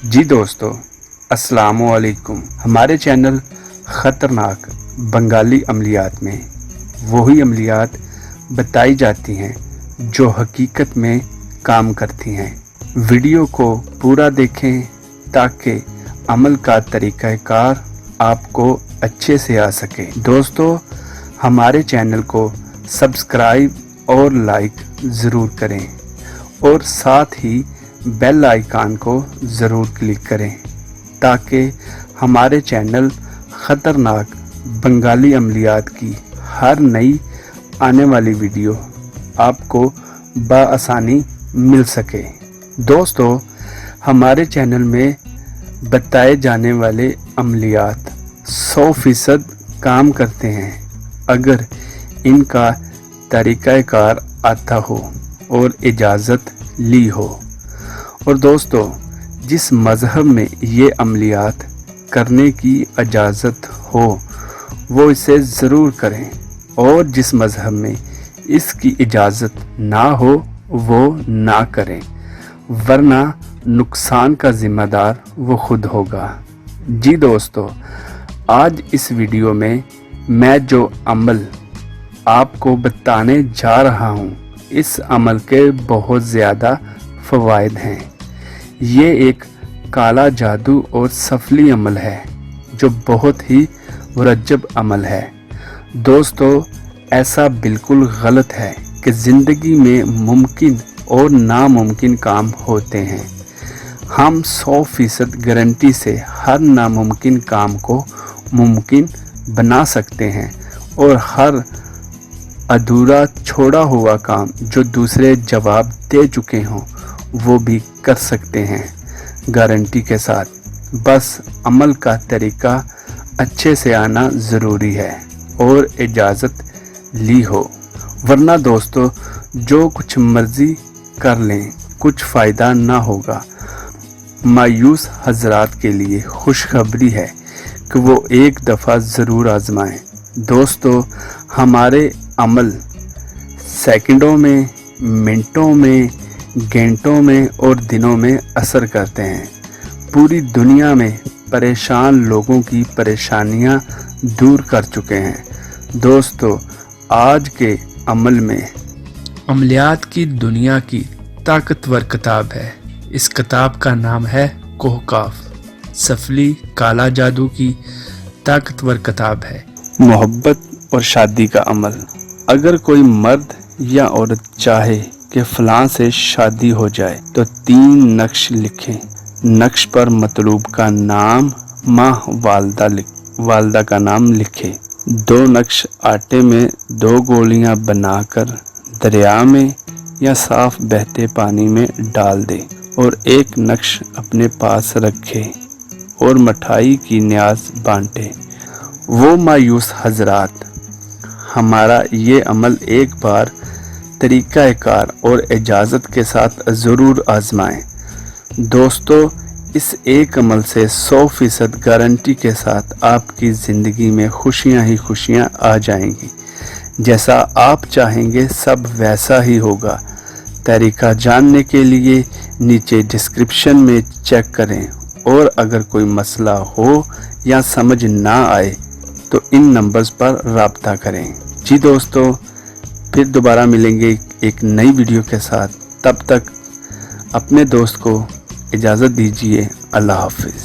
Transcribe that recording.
जी दोस्तों, अस्सलामुअलैकुम। हमारे चैनल ख़तरनाक बंगाली अमलियात में वही अमलियात बताई जाती हैं जो हकीकत में काम करती हैं। वीडियो को पूरा देखें ताकि अमल का तरीक़ाकार आपको अच्छे से आ सके। दोस्तों, हमारे चैनल को सब्सक्राइब और लाइक ज़रूर करें और साथ ही बेल आइकन को ज़रूर क्लिक करें ताकि हमारे चैनल ख़तरनाक बंगाली अमलियात की हर नई आने वाली वीडियो आपको बआसानी मिल सके। दोस्तों, हमारे चैनल में बताए जाने वाले अमलियात 100% काम करते हैं अगर इनका तरीक़ाकार आता हो और इजाज़त ली हो। और दोस्तों, जिस मज़हब में ये अमलियात करने की इजाज़त हो वो इसे ज़रूर करें और जिस मज़हब में इसकी इजाज़त ना हो वो ना करें, वरना नुकसान का ज़िम्मेदार वो खुद होगा। जी दोस्तों, आज इस वीडियो में मैं जो अमल आपको बताने जा रहा हूँ, इस अमल के बहुत ज़्यादा फ़वाइद हैं। ये एक काला जादू और सफली अमल है जो बहुत ही मुरज्जब अमल है। दोस्तों, ऐसा बिल्कुल गलत है कि ज़िंदगी में मुमकिन और नामुमकिन काम होते हैं। हम 100% गारंटी से हर नामुमकिन काम को मुमकिन बना सकते हैं और हर अधूरा छोड़ा हुआ काम जो दूसरे जवाब दे चुके हों वो भी कर सकते हैं गारंटी के साथ। बस अमल का तरीका अच्छे से आना ज़रूरी है और इजाज़त ली हो, वरना दोस्तों जो कुछ मर्ज़ी कर लें कुछ फ़ायदा ना होगा। मायूस हज़रात के लिए खुशखबरी है कि वो एक दफ़ा ज़रूर आज़माएं। दोस्तों, हमारे अमल सेकंडों में, मिनटों में, घंटों में और दिनों में असर करते हैं। पूरी दुनिया में परेशान लोगों की परेशानियां दूर कर चुके हैं। दोस्तों, आज के अमल में अमलियात की दुनिया की ताकतवर किताब है। इस किताब का नाम है कोहकाफ, सफली काला जादू की ताकतवर किताब है। मोहब्बत और शादी का अमल। अगर कोई मर्द या औरत चाहे कि फ़लाँ से शादी हो जाए तो 3 नक्श लिखें। नक्श पर मतलूब का नाम, माँ, वालदा का नाम लिखें। 2 नक्श आटे में 2 गोलियां बनाकर दरिया में या साफ बहते पानी में डाल दें और 1 नक्श अपने पास रखें और मिठाई की न्याज बांटें। वो मायूस हज़रात, हमारा ये अमल एक बार तरीक़ाकार और इजाज़त के साथ ज़रूर आज़माएं। दोस्तों, इस एक अमल से 100% गारंटी के साथ आपकी ज़िंदगी में खुशियां ही खुशियां आ जाएंगी। जैसा आप चाहेंगे सब वैसा ही होगा। तरीक़ा जानने के लिए नीचे डिस्क्रिप्शन में चेक करें और अगर कोई मसला हो या समझ ना आए तो इन नंबर्स पर राब्ता करें। जी दोस्तों, फिर दोबारा मिलेंगे एक नई वीडियो के साथ। तब तक अपने दोस्त को इजाज़त दीजिए। अल्लाह हाफ़िज़।